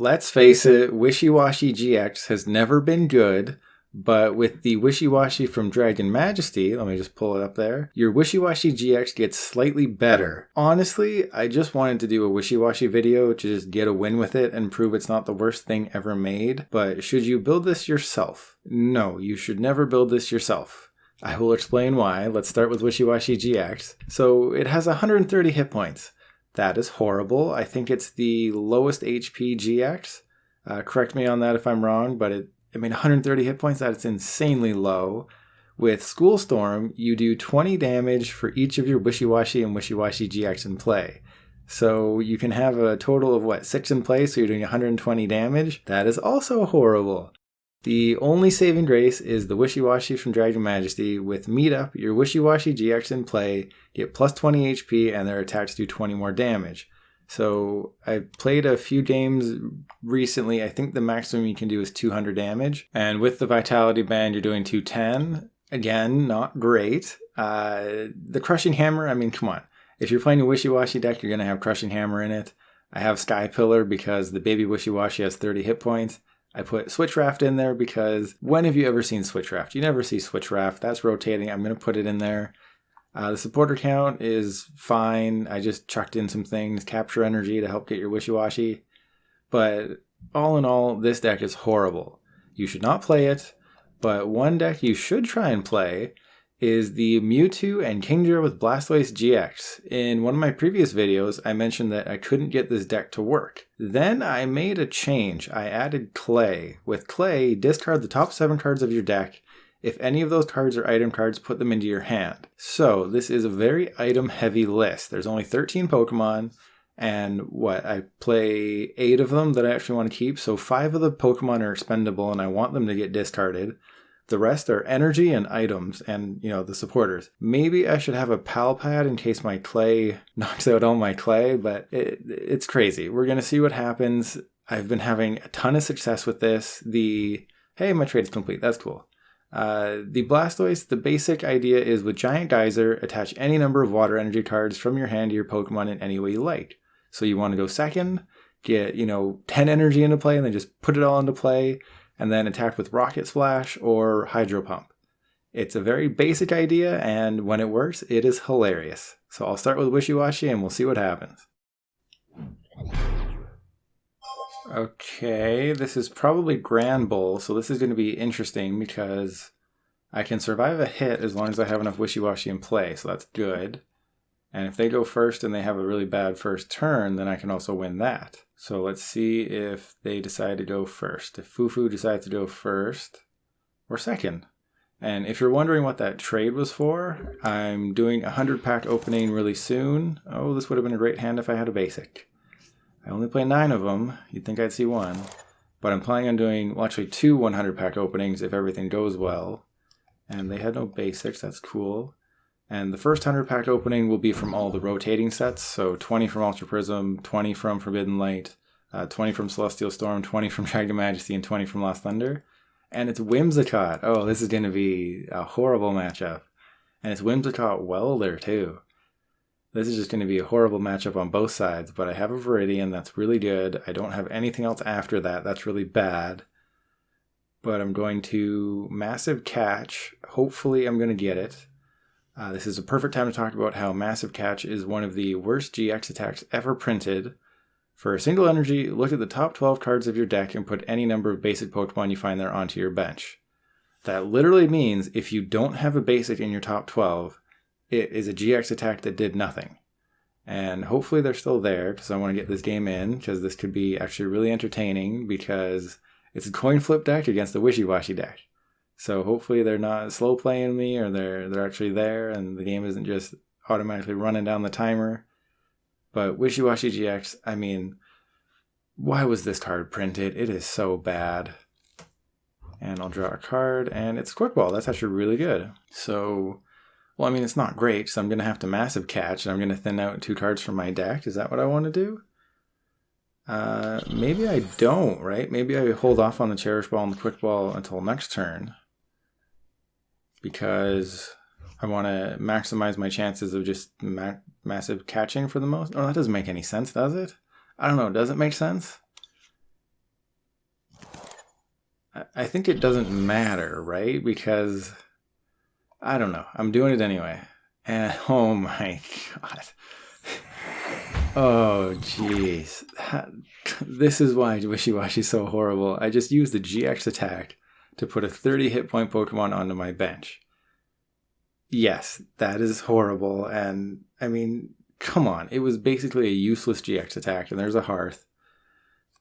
Let's face it, Wishiwashi GX has never been good, but with the Wishiwashi from Dragon Majesty, let me just pull it up there, your Wishiwashi GX gets slightly better. Honestly, I just wanted to do a Wishiwashi video to just get a win with it and prove it's not the worst thing ever made, but should you build this yourself? No, you should never build this yourself. I will explain why. Let's start with Wishiwashi GX. So it has 130 hit points. That is horrible. I think it's the lowest HP GX. Correct me on that if I'm wrong, but 130 hit points, that's insanely low. With School Storm, you do 20 damage for each of your Wishiwashi and Wishiwashi GX in play. So you can have a total of 6 in play, so you're doing 120 damage. That is also horrible. The only saving grace is the Wishiwashi from Dragon Majesty. With Meetup, your Wishiwashi GX in play get plus 20 HP and their attacks do 20 more damage. So I've played a few games recently. I think the maximum you can do is 200 damage. And with the Vitality Band, you're doing 210. Again, not great. The Crushing Hammer, come on. If you're playing a Wishiwashi deck, you're going to have Crushing Hammer in it. I have Sky Pillar because the baby Wishiwashi has 30 hit points. I put Switch Raft in there because when have you ever seen Switch Raft? You never see Switch Raft. That's rotating. I'm going to put it in there. The supporter count is fine. I just chucked in some things. Capture Energy to help get your Wishiwashi. But all in all, this deck is horrible. You should not play it. But one deck you should try and play is the Mewtwo and Kingdra with Blastoise GX. In one of my previous videos, I mentioned that I couldn't get this deck to work. Then I made a change. I added Clay. With Clay, discard the top 7 cards of your deck. If any of those cards are item cards, put them into your hand. So this is a very item-heavy list. There's only 13 Pokemon, and I play 8 of them that I actually want to keep. So 5 of the Pokemon are expendable, and I want them to get discarded. The rest are energy and items and, the supporters. Maybe I should have a pal pad in case my Clay knocks out all my Clay, but it's crazy. We're going to see what happens. I've been having a ton of success with this. Hey, my trade's complete. That's cool. The Blastoise, the basic idea is with Giant Geyser, attach any number of water energy cards from your hand to your Pokemon in any way you like. So you want to go second, get, 10 energy into play, and then just put it all into play, and then attack with Rocket Splash or Hydro Pump. It's a very basic idea, and when it works, it is hilarious. So I'll start with Wishiwashi, and we'll see what happens. Okay, this is probably Grand Bull, so this is going to be interesting because I can survive a hit as long as I have enough Wishiwashi in play, so that's good. And if they go first and they have a really bad first turn, then I can also win that. So let's see if they decide to go first. If Fufu decides to go first or second. And if you're wondering what that trade was for, I'm doing a 100-pack opening really soon. Oh, this would have been a great hand if I had a basic. I only play 9 of them. You'd think I'd see 1. But I'm planning on doing, 2 100-pack openings if everything goes well. And they had no basics. That's cool. And the first 100-pack opening will be from all the rotating sets. So 20 from Ultra Prism, 20 from Forbidden Light, 20 from Celestial Storm, 20 from Dragon Majesty, and 20 from Lost Thunder. And it's Whimsicott. Oh, this is going to be a horrible matchup. And it's Whimsicott Welder, too. This is just going to be a horrible matchup on both sides. But I have a Viridian. That's really good. I don't have anything else after that. That's really bad. But I'm going to Massive Catch. Hopefully I'm going to get it. This is a perfect time to talk about how Massive Catch is one of the worst GX attacks ever printed. For a single energy, look at the top 12 cards of your deck and put any number of basic Pokemon you find there onto your bench. That literally means if you don't have a basic in your top 12, it is a GX attack that did nothing. And hopefully they're still there because I want to get this game in because this could be actually really entertaining because it's a coin flip deck against the Wishiwashi deck. So hopefully they're not slow playing me or they're actually there and the game isn't just automatically running down the timer. But Wishiwashi GX, why was this card printed? It is so bad. And I'll draw a card and it's Quick Ball. That's actually really good. So, it's not great, so I'm going to have to Massive Catch and I'm going to thin out 2 cards from my deck. Is that what I want to do? Maybe I don't, right? Maybe I hold off on the Cherish Ball and the Quick Ball until next turn. Because I want to maximize my chances of just massive catching for the most. Oh, that doesn't make any sense, does it? I don't know. Does it make sense? I think it doesn't matter, right? Because, I don't know. I'm doing it anyway. And, oh my god. Oh, jeez. This is why Wishiwashi is so horrible. I just used the GX attack to put a 30 hit point Pokemon onto my bench. Yes, that is horrible. And, I mean, come on. It was basically a useless GX attack, and there's a Hearth.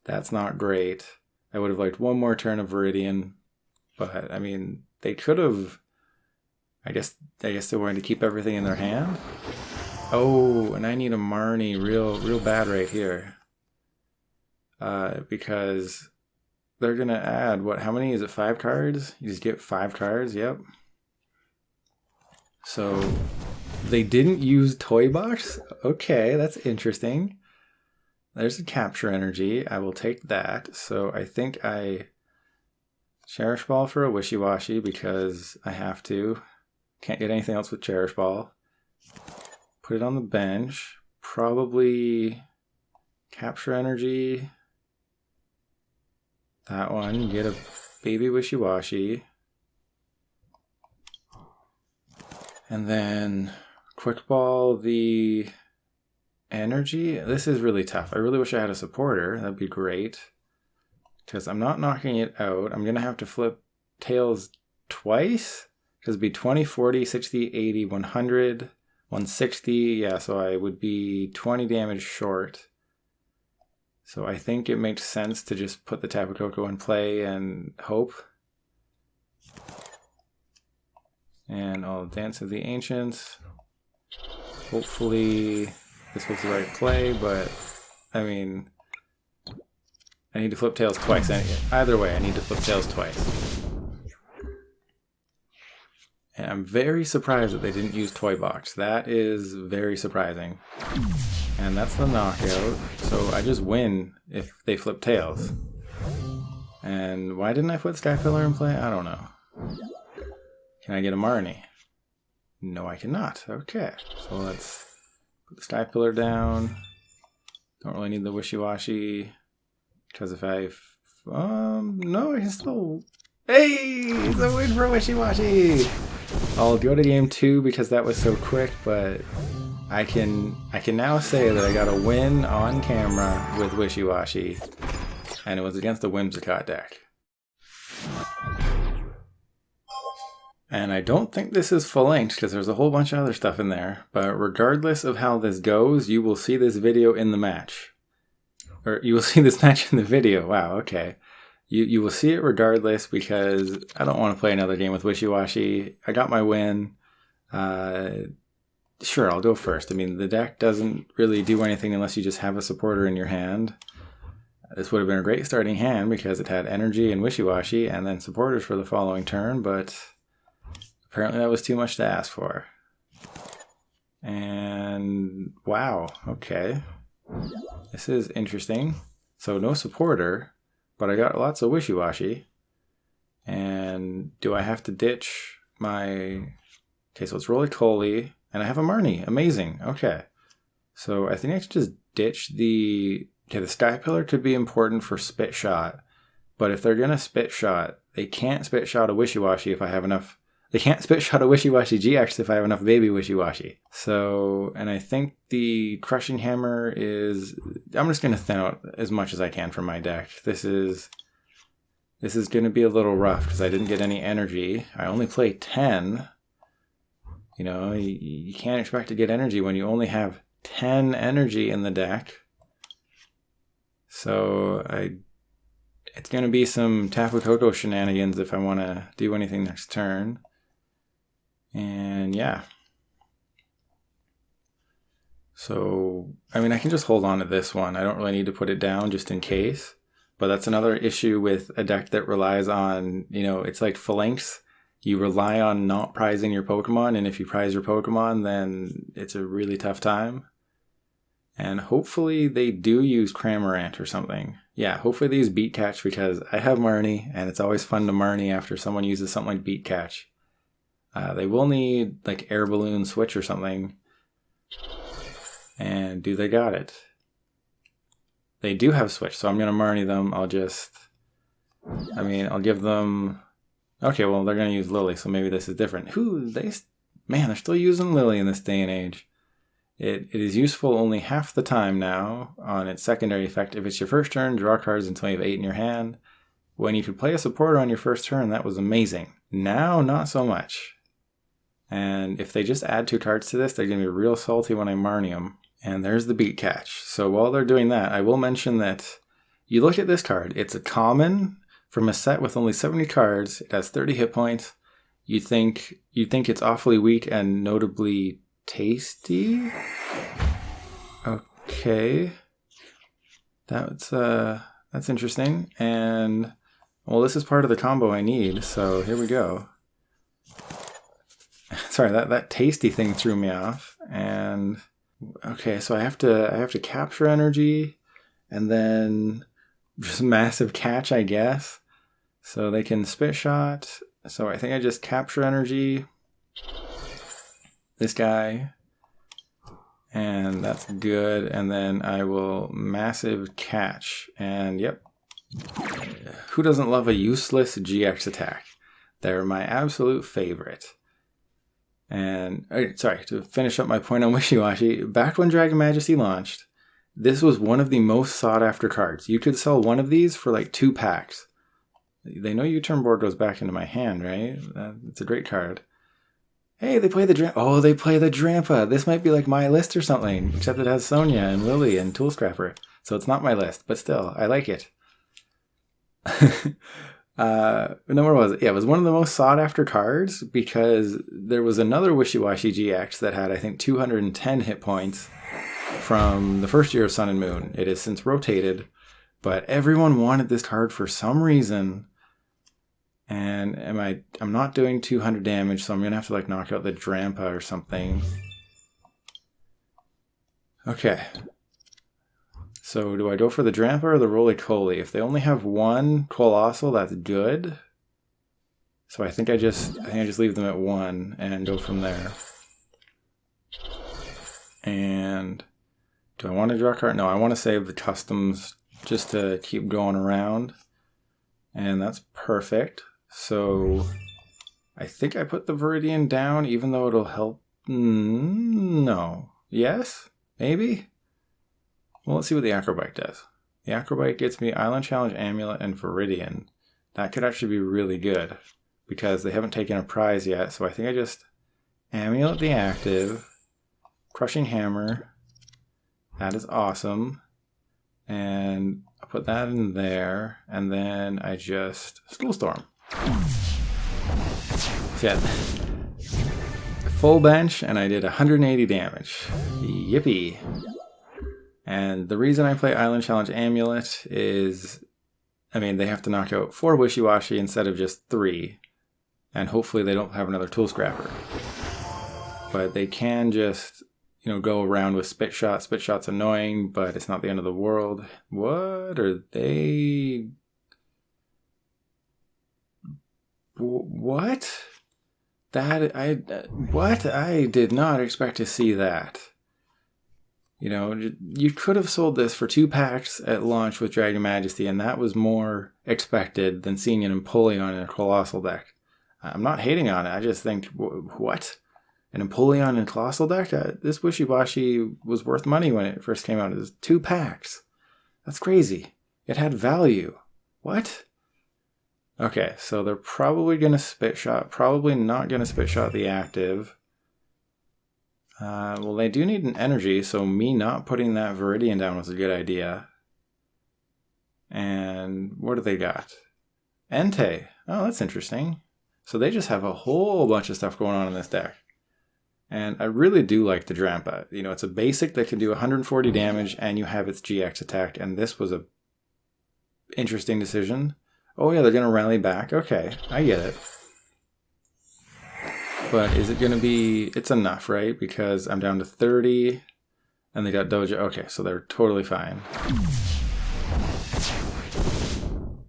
That's not great. I would have liked one more turn of Viridian. But, I mean, they could have... I guess they wanted to keep everything in their hand. Oh, and I need a Marnie real bad right here. Because they're going to add, what, how many? Is it 5 cards? You just get 5 cards, yep. So, they didn't use Toy Box? Okay, that's interesting. There's a Capture Energy. I will take that. So, I think I Cherish Ball for a Wishiwashi because I have to. Can't get anything else with Cherish Ball. Put it on the bench. Probably Capture Energy. That one. Get a baby Wishiwashi. And then Quick Ball the Energy. This is really tough. I really wish I had a supporter. That'd be great. Because I'm not knocking it out. I'm going to have to flip Tails twice. Because it'd be 20, 40, 60, 80, 100, 160. Yeah, so I would be 20 damage short. So I think it makes sense to just put the Tapu Koko in play and hope. And I'll Dance of the Ancients. Hopefully this was the right play, but I mean, I need to flip Tails twice. Either way, I need to flip Tails twice. And I'm very surprised that they didn't use Toy Box. That is very surprising. And that's the knockout. So I just win if they flip Tails. And why didn't I put Sky Pillar in play? I don't know. Can I get a Marnie? No, I cannot. Okay. So let's put the Sky Pillar down. Don't really need the Wishiwashi. Because if I... no, I can still... Hey! It's a win for Wishiwashi! I'll go to game 2 because that was so quick, but I can now say that I got a win on camera with Wishiwashi, and it was against the Whimsicott deck. And I don't think this is full length because there's a whole bunch of other stuff in there, but regardless of how this goes, you will see this video in the match. Or you will see this match in the video. Wow, okay. You will see it regardless because I don't want to play another game with Wishiwashi. I got my win. Sure, I'll go first. I mean, the deck doesn't really do anything unless you just have a supporter in your hand. This would have been a great starting hand because it had Energy and Wishiwashi and then supporters for the following turn, but apparently that was too much to ask for. And wow, okay. This is interesting. So no supporter. But I got lots of Wishiwashi. And do I have to ditch my... Okay, so it's Roly-Poly. And I have a Marnie. Amazing. Okay. So I think I should just ditch the... Okay, the Sky Pillar could be important for Spit Shot. But if they're going to Spit Shot, they can't Spit Shot a Wishiwashi if I have enough... They can't Spit Shot a Wishiwashi GX if I have enough baby Wishiwashi. So, and I think the Crushing Hammer is... I'm just going to thin out as much as I can from my deck. This is going to be a little rough because I didn't get any energy. I only play 10. You know, you can't expect to get energy when you only have 10 energy in the deck. So, it's going to be some Tapu Koko shenanigans if I want to do anything next turn. And yeah. So, I mean, I can just hold on to this one. I don't really need to put it down just in case. But that's another issue with a deck that relies on, you know, it's like Phalanx. You rely on not prizing your Pokemon, and if you prize your Pokemon, then it's a really tough time. And hopefully they do use Cramorant or something. Yeah, hopefully they use Beat Catch because I have Marnie, and it's always fun to Marnie after someone uses something like Beat Catch. They will need like Air Balloon Switch or something. And do they got it? They do have Switch, so I'm going to Marnie them. I'll just I mean, I'll give them... Okay, well, they're going to use Lily, so maybe this is different. Man, they're still using Lily in this day and age. It is useful only half the time now on its secondary effect. If it's your first turn, draw cards until you have 8 in your hand. When you could play a supporter on your first turn, that was amazing. Now, not so much. And if they just add 2 cards to this, they're going to be real salty when I Marnie them. And there's the beat catch. So while they're doing that, I will mention that you look at this card. It's a common from a set with only 70 cards. It has 30 hit points. You think it's awfully weak and notably tasty? Okay. That's interesting. And well, this is part of the combo I need, so here we go. Sorry, that tasty thing threw me off. And okay, so I have to capture energy and then just massive catch, I guess. So they can spit shot. So I think I just capture energy. This guy. And that's good. And then I will massive catch. And yep. Who doesn't love a useless GX attack? They're my absolute favorite. And sorry, to finish up my point on Wishiwashi, back when Dragon Majesty launched, this was one of the most sought after cards. You could sell one of these for like 2 packs. They know U-turn board goes back into my hand, right? It's a great card. Hey, they play the Drampa. Oh, they play the Drampa. This might be like my list or something, except it has Sonia and Lily and Tool Scrapper. So it's not my list, but still, I like it. No, where was it? Yeah, it was one of the most sought after cards because there was another Wishiwashi GX that had, I think, 210 hit points from the first year of Sun and Moon. It has since rotated, but everyone wanted this card for some reason. And I'm not doing 200 damage, so I'm going to have to like knock out the Drampa or something. Okay. So do I go for the Drampa or the Roly-Poly? If they only have 1 Colossal, that's good. So I think I just leave them at 1 and go from there. And do I want to draw a card? No, I want to save the customs just to keep going around. And that's perfect. So I think I put the Viridian down, even though it'll help. No. Yes? Maybe? Well, let's see what the Acrobike does. The Acrobike gets me Island Challenge, Amulet, and Viridian. That could actually be really good because they haven't taken a prize yet. So I think I just Amulet the active, Crushing Hammer. That is awesome. And I put that in there, and then I just School Storm. So yeah, full bench, and I did 180 damage. Yippee. And the reason I play Island Challenge Amulet is, I mean, they have to knock out 4 Wishiwashi instead of just 3. And hopefully they don't have another Tool Scrapper. But they can just, go around with Spit Shot. Spit Shot's annoying, but it's not the end of the world. What are they... What? What? I did not expect to see that. You could have sold this for 2 packs at launch with Dragon Majesty, and that was more expected than seeing an Empoleon in a Colossal deck. I'm not hating on it. I just think, what? An Empoleon in a Colossal deck? This Wishiwashi was worth money when it first came out. It was 2 packs. That's crazy. It had value. What? Okay, so they're probably going to Spit Shot. Probably not going to Spit Shot the active. Well, they do need an energy, so me not putting that Viridian down was a good idea. And what do they got? Entei. Oh, that's interesting. So they just have a whole bunch of stuff going on in this deck. And I really do like the Drampa. It's a basic that can do 140 damage, and you have its GX attack, and this was a interesting decision. Oh yeah, they're going to rally back. Okay, I get it. But is it going to be... It's enough, right? Because I'm down to 30, and they got Doja. Okay, so they're totally fine.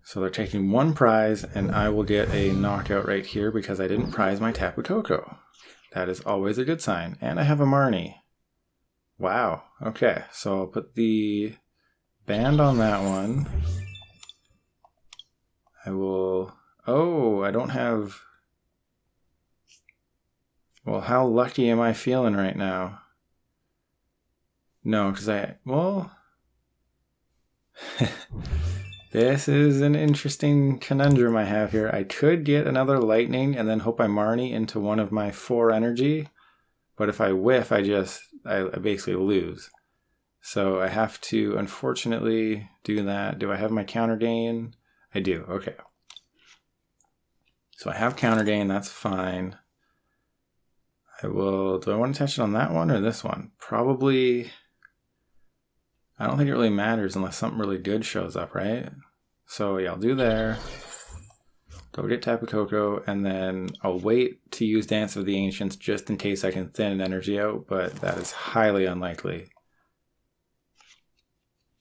So they're taking 1 prize, and I will get a knockout right here because I didn't prize my Tapu Koko. That is always a good sign. And I have a Marnie. Wow. Okay, so I'll put the band on that one. I will... Oh, I don't have... Well, how lucky am I feeling right now? No, because well... This is an interesting conundrum I have here. I could get another lightning and then hope I Marnie into one of my 4 energy. But if I whiff, I basically lose. So I have to, unfortunately, do that. Do I have my counter gain? I do, okay. So I have counter gain, that's fine. Do I want to touch it on that one or this one? Probably, I don't think it really matters unless something really good shows up, right? So yeah, I'll do there. Go get Tapu Koko, and then I'll wait to use Dance of the Ancients just in case I can thin an energy out, but that is highly unlikely.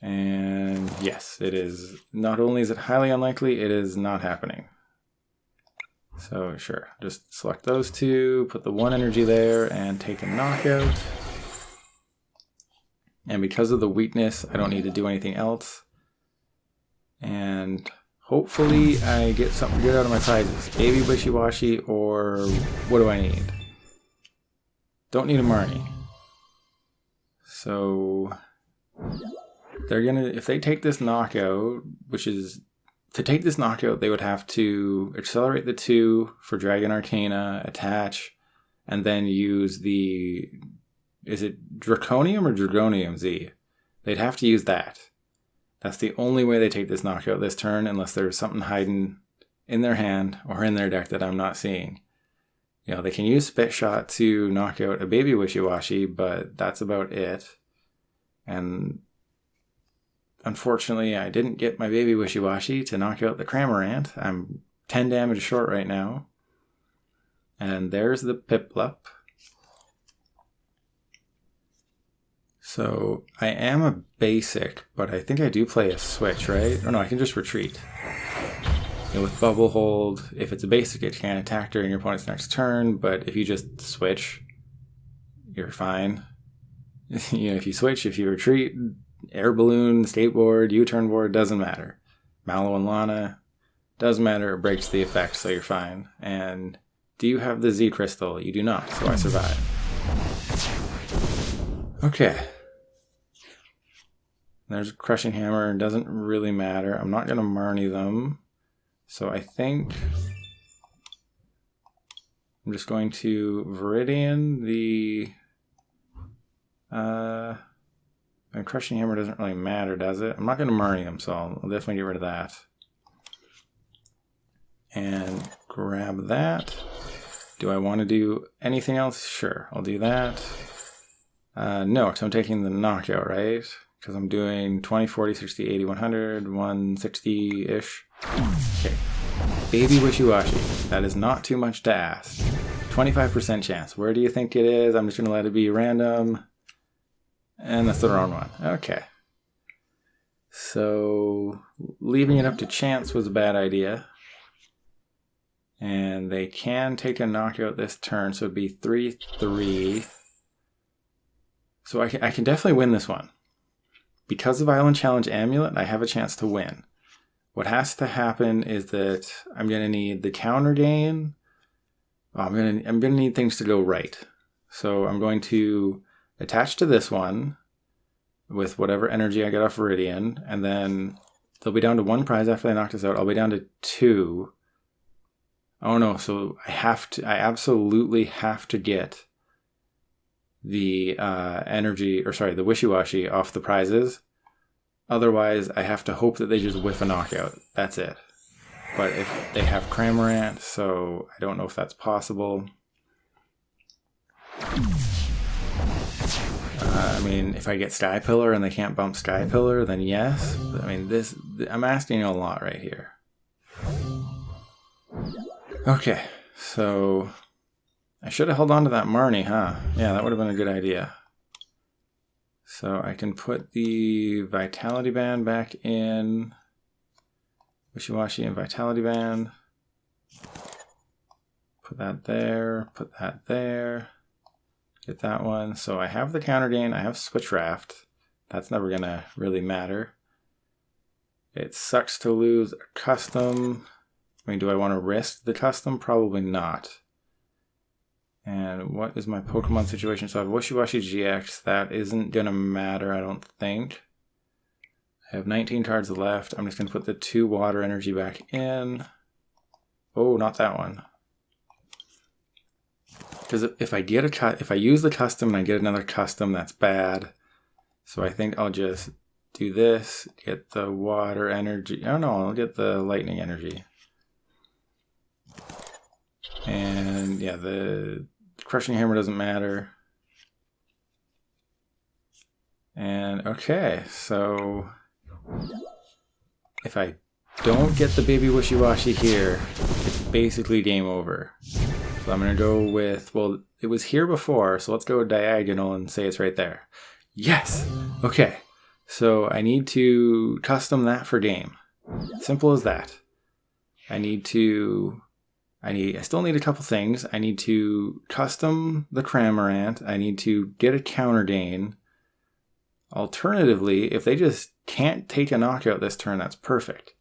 And yes, it is. Not only is it highly unlikely, it is not happening. So sure, just select those 2, put the 1 energy there, and take a knockout. And because of the weakness, I don't need to do anything else. And hopefully I get something good out of my prizes. Baby Wishiwashi, or what do I need? Don't need a Marnie. So they're gonna, if they take this knockout, which is, to take this knockout, they would have to accelerate the 2 for Dragon Arcana, attach, and then use the, is it Draconium or Dragonium Z? They'd have to use that. That's the only way they take this knockout this turn, unless there's something hiding in their hand or in their deck that I'm not seeing. You know, they can use Spit Shot to knock out a baby Wishiwashi, but that's about it. And unfortunately, I didn't get my baby Wishiwashi to knock out the Cramorant. I'm 10 damage short right now. And there's the Piplup. So I am a basic, but I think I do play a switch, right? Or no, I can just retreat. You know, with Bubble Hold, if it's a basic, it can attack during your opponent's next turn, but if you just switch, you're fine. You know, if you switch, if you retreat, Air Balloon, Skateboard, U-turn board, doesn't matter. Mallow and Lana, doesn't matter, it breaks the effect, so you're fine. And do you have the Z Crystal? You do not, so I survive. Okay. There's a Crushing Hammer, doesn't really matter. I'm not going to Marnie them. So I think I'm just going to Viridian the... and Crushing Hammer doesn't really matter, does it? I'm not going to Marnie them, so I'll definitely get rid of that. And grab that. Do I want to do anything else? Sure, I'll do that. No, because I'm taking the knockout, right? Because I'm doing 20, 40, 60, 80, 100, 160-ish. Okay. Baby Wishiwashi. That is not too much to ask. 25% chance. Where do you think it is? I'm just going to let it be random. And that's the wrong one. Okay. So, leaving it up to chance was a bad idea. And they can take a knockout this turn, so it'd be 3-3. So I can definitely win this one. Because of Island Challenge Amulet, I have a chance to win. What has to happen is that I'm going to need the counter gain. I'm going to need things to go right. So I'm going to attach to this one with whatever energy I get off Viridian, and then they'll be down to 1 prize after they knock this out. I'll be down to 2. Oh no, so I absolutely have to get the the Wishiwashi off the prizes. Otherwise, I have to hope that they just whiff a knockout. That's it. But if they have Cramorant, so I don't know if that's possible. I mean, if I get Sky Pillar and they can't bump Sky Pillar, then yes. But, I mean, I'm asking a lot right here. Okay, so I should have held on to that Marnie, huh? Yeah, that would have been a good idea. So I can put the Vitality Band back in. Wishiwashi and Vitality Band. Put that there, put that there. Get that one. So I have the counter gain, I have Switch Raft. That's never gonna really matter. It sucks to lose a custom. I mean, do I want to risk the custom? Probably not. And what is my Pokemon situation? So I have Wishiwashi GX. That isn't going to matter, I don't think. I have 19 cards left. I'm just going to put the 2 water energy back in. Oh, not that one. Because if I use the custom and I get another custom, that's bad. So I think I'll just do this, get the water energy. Oh no, I'll get the lightning energy. And yeah, the crushing hammer doesn't matter. And okay, so if I don't get the baby Wishiwashi here, it's basically game over. So I'm going to go with, well, it was here before, so let's go diagonal and say it's right there. Yes! Okay, so I need to custom that for game. Simple as that. I still need a couple things. I need to custom the Cramorant. I need to get a Counter Gain. Alternatively, if they just can't take a knockout this turn, that's perfect.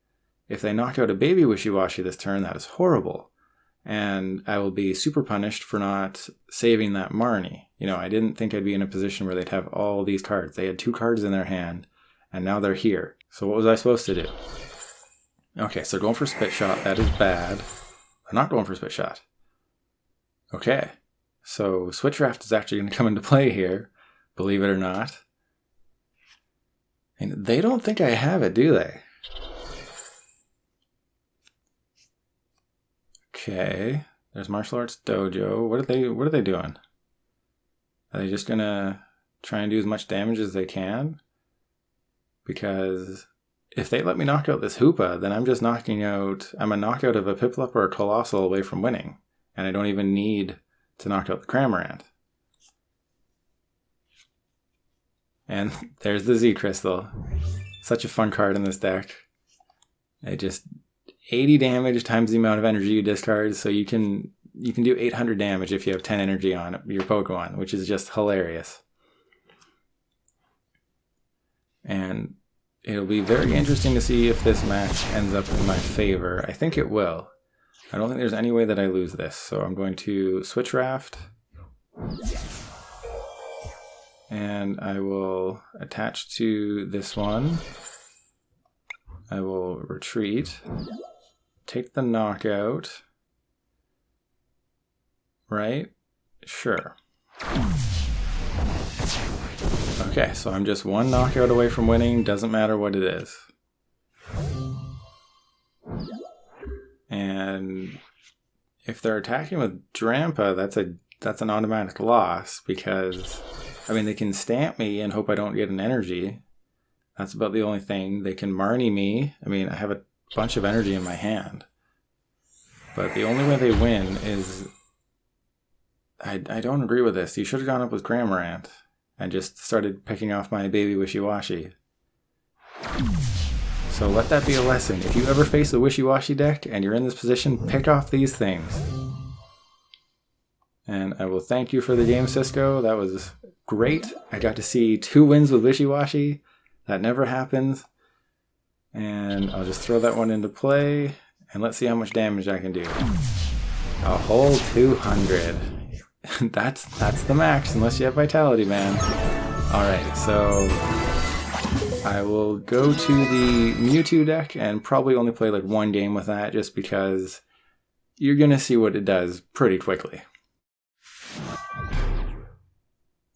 If they knock out a baby Wishiwashi this turn, that is horrible. And I will be super punished for not saving that Marnie. You know, I didn't think I'd be in a position where they'd have all these cards. They had 2 cards in their hand, and now they're here. So what was I supposed to do? Okay, so going for Spit Shot, that is bad. I'm not going for Spit Shot. Okay, so Switch Draft is actually going to come into play here, believe it or not. And they don't think I have it, do they? Okay, there's Martial Arts Dojo. What are they doing? Are they just gonna try and do as much damage as they can? Because if they let me knock out this Hoopa, then I'm just I'm a knockout of a Piplup or a Colossal away from winning. And I don't even need to knock out the Cramorant. And there's the Z Crystal. Such a fun card in this deck. It just 80 damage times the amount of energy you discard, so you can do 800 damage if you have 10 energy on your Pokemon, which is just hilarious. And it'll be very interesting to see if this match ends up in my favor. I think it will. I don't think there's any way that I lose this, so I'm going to Switch Raft. And I will attach to this one. I will retreat. Take the knockout. Right? Sure. Okay, so I'm just 1 knockout away from winning. Doesn't matter what it is. And if they're attacking with Drampa, that's an automatic loss because, I mean, they can stamp me and hope I don't get an energy. That's about the only thing. They can Marnie me. I mean, I have a bunch of energy in my hand. But the only way they win is... I don't agree with this. You should have gone up with Cramorant and just started picking off my baby Wishiwashi. So let that be a lesson. If you ever face a Wishiwashi deck and you're in this position, pick off these things. And I will thank you for the game, Cisco. That was great. I got to see 2 wins with Wishiwashi. That never happens. And I'll just throw that one into play. And let's see how much damage I can do. A whole 200. That's the max, unless you have Vitality, man. Alright, so I will go to the Mewtwo deck and probably only play like 1 game with that, just because you're going to see what it does pretty quickly.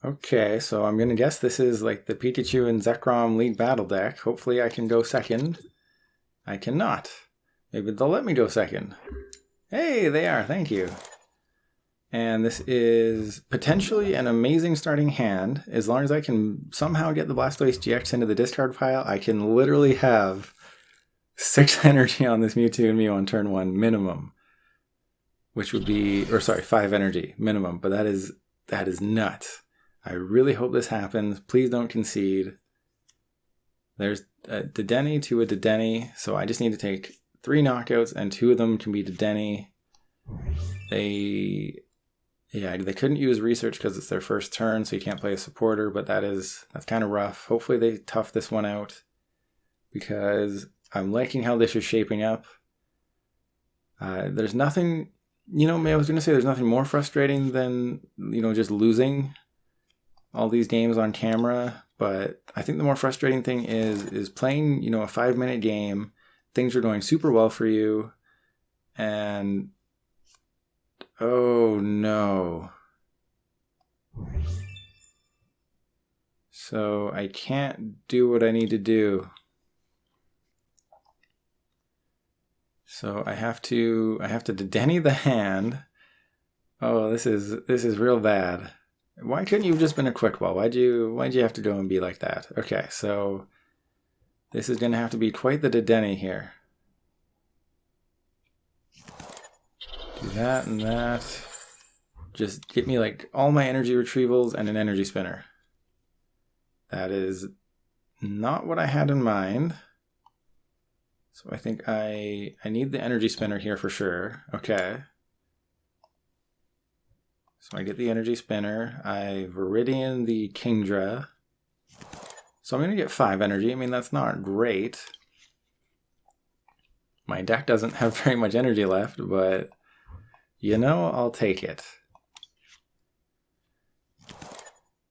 Okay, so I'm going to guess this is like the Pikachu and Zekrom League Battle deck. Hopefully I can go second. I cannot. Maybe they'll let me go second. Hey, they are. Thank you. And this is potentially an amazing starting hand. As long as I can somehow get the Blastoise GX into the discard pile, I can literally have 6 energy on this Mewtwo and Mew on turn 1 minimum. Which would be, or sorry, 5 energy minimum. But that is nuts. I really hope this happens. Please don't concede. There's a Dedenne to a Dedenne, so I just need to take 3 knockouts, and 2 of them can be Dedenne. They couldn't use research because it's their first turn, so you can't play a supporter, but that's kind of rough. Hopefully they tough this one out, because I'm liking how this is shaping up. There's nothing, I was going to say there's nothing more frustrating than, just losing all these games on camera. But I think the more frustrating thing is playing, a 5-minute game. Things are going super well for you. And, oh no. So I can't do what I need to do. So I have to Dedenne the hand. Oh, this is real bad. Why couldn't you have just been a quick ball? Why'd you have to go and be like that? Okay, so this is gonna have to be quite the Dedenne here. Do that and that. Just get me like all my energy retrievals and an energy spinner. That is not what I had in mind. So I think I need the energy spinner here for sure. Okay. So I get the energy spinner. I Viridian the Kingdra. So I'm going to get 5 energy. I mean, that's not great. My deck doesn't have very much energy left, but I'll take it.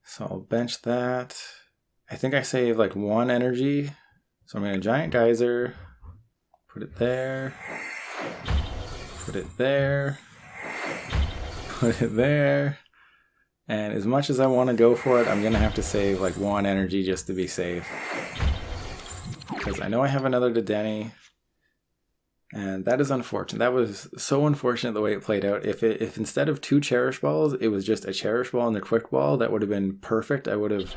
So I'll bench that. I think I save like 1 energy. So I'm going to Giant Geyser. Put it there. Put it there. Put it there. And as much as I want to go for it, I'm going to have to save like 1 energy just to be safe. Because I know I have another Dedenne. And that is unfortunate. That was so unfortunate the way it played out. If instead of 2 Cherish Balls, it was just a Cherish Ball and a Quick Ball, that would have been perfect. I would have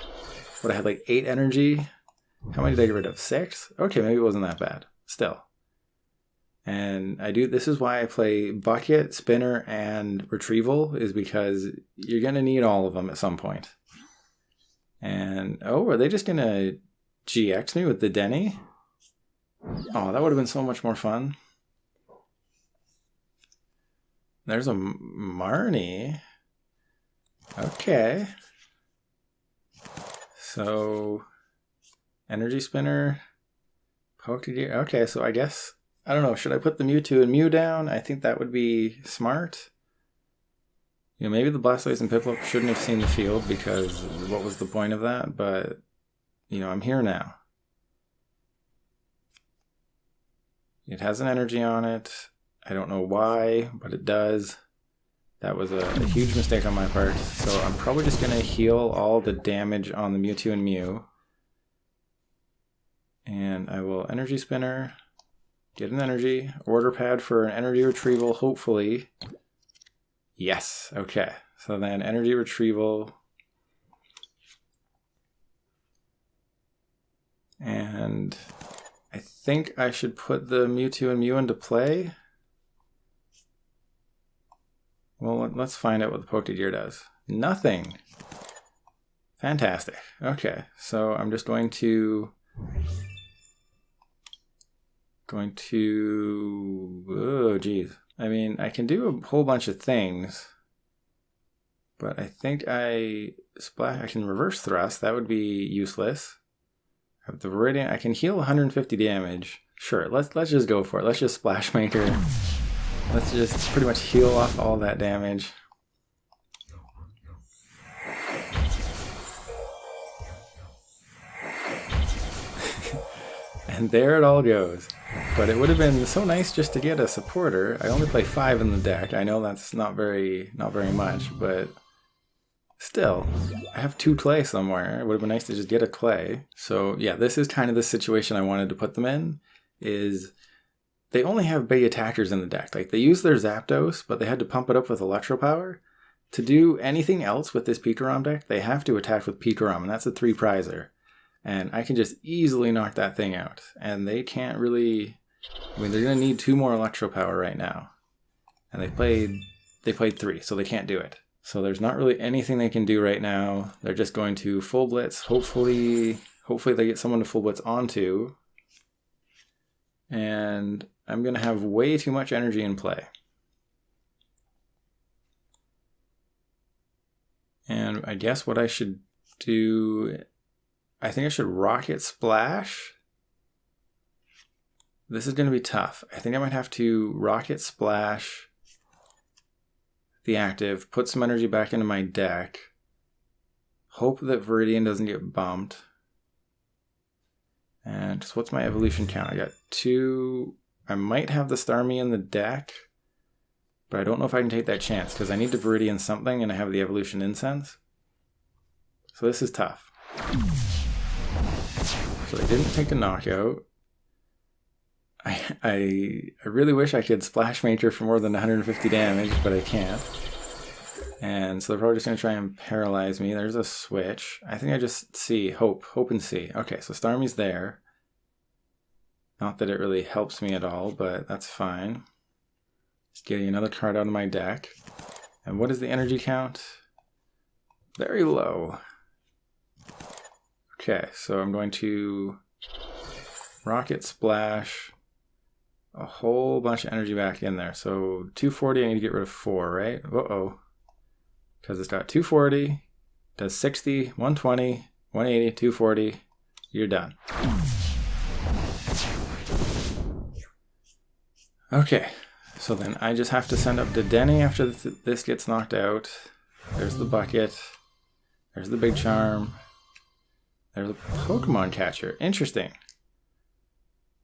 had like 8 energy. How many did I get rid of? 6? Okay, maybe it wasn't that bad. Still. And this is why I play Bucket, Spinner, and Retrieval, is because you're going to need all of them at some point. And, are they just going to GX me with the Dedenne? Oh, that would have been so much more fun. There's a Marnie. Okay. So, Energy Spinner, Pokégear. Okay, so I guess, I don't know, should I put the Mewtwo and Mew down? I think that would be smart. Maybe the Blastoise and Piplup shouldn't have seen the field, because what was the point of that? But, I'm here now. It has an energy on it. I don't know why, but it does. That was a huge mistake on my part. So I'm probably just going to heal all the damage on the Mewtwo and Mew. And I will Energy Spinner, get an energy, Order Pad for an energy retrieval, hopefully. Yes, okay. So then energy retrieval. And I think I should put the Mewtwo and Mew into play. Well, let's find out what the Pokégear does. Nothing. Fantastic. Okay, so I'm just going to... Oh, geez. I mean, I can do a whole bunch of things. But I think I can reverse thrust. That would be useless. I have the Viridian. I can heal 150 damage. Sure, let's just go for it. Let's just Splash Maker. Let's just pretty much heal off all that damage. And there it all goes. But it would have been so nice just to get a supporter. I only play 5 in the deck. I know that's not very much, but still, I have 2 Clay somewhere. It would have been nice to just get a Clay. So yeah, this is kind of the situation I wanted to put them in, is they only have big attackers in the deck. Like, they use their Zapdos, but they had to pump it up with Electro Power. To do anything else with this Pikarom deck, they have to attack with Pikarom, and that's a 3-prizer. And I can just easily knock that thing out. And they can't really... I mean, they're going to need 2 more Electro Power right now. And they played 3, so they can't do it. So there's not really anything they can do right now. They're just going to full blitz. Hopefully they get someone to full blitz onto. And I'm going to have way too much energy in play. And I guess what I should do... I think I should Rocket Splash. This is going to be tough. I think I might have to Rocket Splash the active, put some energy back into my deck, hope that Viridian doesn't get bumped. And just what's my evolution count? I got 2. I might have the Starmie in the deck, but I don't know if I can take that chance because I need to Viridian something and I have the Evolution Incense. So this is tough. So I didn't take a knockout. I really wish I could Splash Major for more than 150 damage, but I can't. And so they're probably just going to try and paralyze me. There's a switch. I think I just see hope and see. Okay, so Starmie's there. Not that it really helps me at all, but that's fine. Just getting another card out of my deck. And what is the energy count? Very low. Okay, so I'm going to Rocket Splash a whole bunch of energy back in there. So 240, I need to get rid of 4, right? Uh-oh. Because it's got 240, does 60, 120, 180, 240. You're done. Okay, so then I just have to send up Dedenne after this gets knocked out. There's the bucket. There's the Big Charm. There's a Pokemon Catcher. Interesting.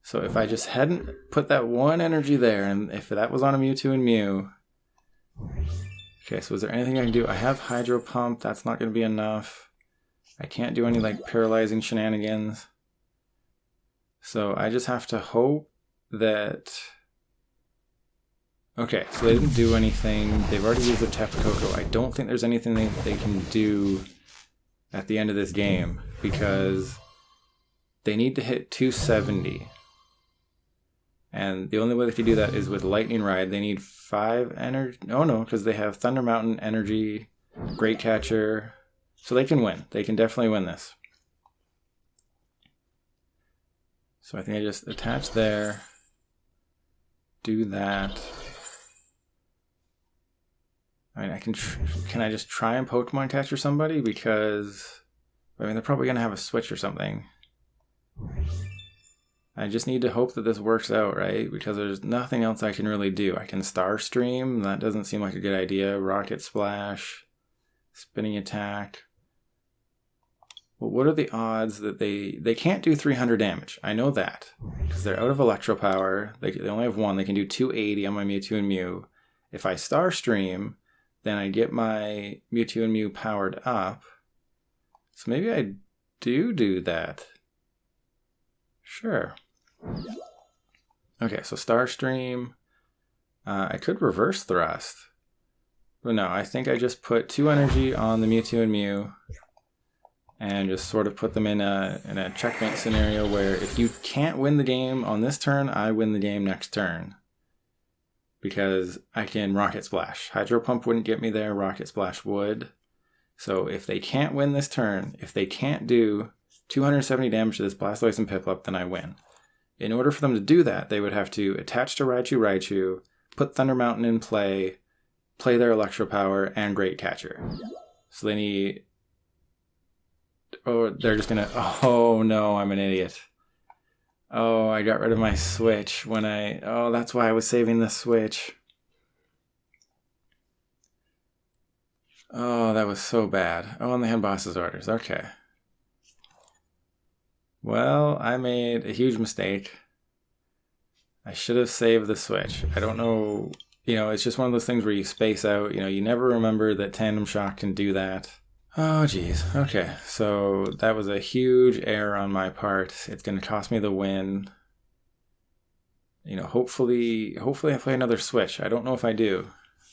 So if I just hadn't put that one energy there, and if that was on a Mewtwo and Mew... Okay, so is there anything I can do? I have Hydro Pump. That's not going to be enough. I can't do any, like, paralyzing shenanigans. So I just have to hope that... Okay, so they didn't do anything. They've already used their Tapu Koko. I don't think there's anything they can do at the end of this game, because they need to hit 270. And the only way they can do that is with Lightning Ride. They need 5 energy. Oh no, because they have Thunder Mountain, Energy, Great Catcher. So they can win. They can definitely win this. So I think I just attach there. Do that. I mean, can I just try and Pokemon Catcher somebody? Because, I mean, they're probably going to have a switch or something. I just need to hope that this works out, right? Because there's nothing else I can really do. I can Star Stream. That doesn't seem like a good idea. Rocket Splash. Spinning Attack. Well, what are the odds that they can't do 300 damage? I know that. Because they're out of Electro Power. They only have 1. They can do 280 on my Mewtwo and Mew. If I Star Stream, then I get my Mewtwo and Mew powered up. So maybe I do that. Sure. Okay, so Star Stream. I could Reverse Thrust. But no, I think I just put 2 energy on the Mewtwo and Mew. And just sort of put them in a checkmate scenario where if you can't win the game on this turn, I win the game next turn. Because I can Rocket Splash. Hydro Pump wouldn't get me there, Rocket Splash would. So if they can't win this turn, if they can't do 270 damage to this Blastoise and Piplup, then I win. In order for them to do that, they would have to attach to Raichu, put Thunder Mountain in play their Electro Power, and Great Catcher. So they need... Oh, they're just gonna... Oh no, I'm an idiot. Oh, I got rid of my Switch when I... Oh, that's why I was saving the Switch. Oh, that was so bad. Oh, and they had boss's orders. Okay. Well, I made a huge mistake. I should have saved the Switch. I don't know... You know, it's just one of those things where you space out. You know, you never remember that Tandem Shock can do that. Oh, geez. Okay, so that was a huge error on my part. It's going to cost me the win. You know, hopefully I play another Switch. I don't know if I do.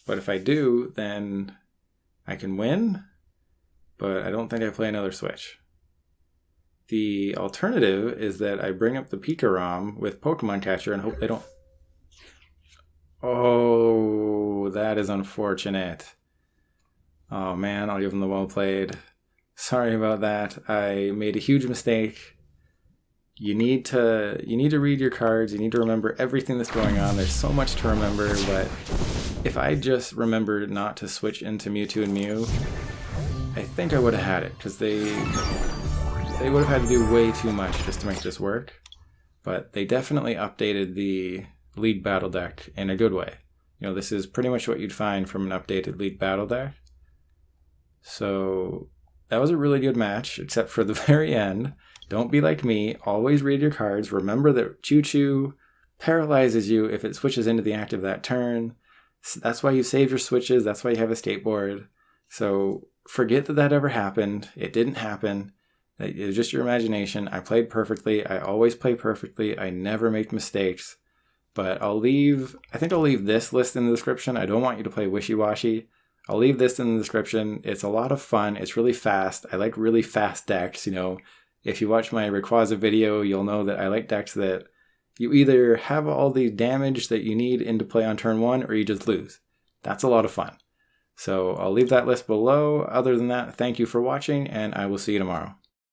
But if I do, then I can win. But I don't think I play another Switch. The alternative is that I bring up the Pika-ROM with Pokemon Catcher and hope they don't... Oh, that is unfortunate. Oh man, I'll give them the well played. Sorry about that. I made a huge mistake. You need to read your cards. You need to remember everything that's going on. There's so much to remember, but if I just remembered not to switch into Mewtwo and Mew, I think I would have had it, because they would have had to do way too much just to make this work. but they definitely updated the League Battle deck in a good way. You know, this is pretty much what you'd find from an updated League Battle deck. So that was a really good match, except for the very end. Don't be like me. Always read your cards. Remember that Choo-Choo paralyzes you if it switches into the active that turn. That's why you save your switches. That's why you have a skateboard. So forget that that ever happened. It didn't happen. It was just your imagination. I played perfectly. I always play perfectly. I never make mistakes. But I think I'll leave this list in the description. I don't want you to play Wishiwashi. I'll leave this in the description. It's a lot of fun. It's really fast. I like really fast decks. You know, if you watch my Rayquaza video, you'll know that I like decks that you either have all the damage that you need into play on turn 1 or you just lose. That's a lot of fun. So I'll leave that list below. Other than that, thank you for watching, and I will see you tomorrow.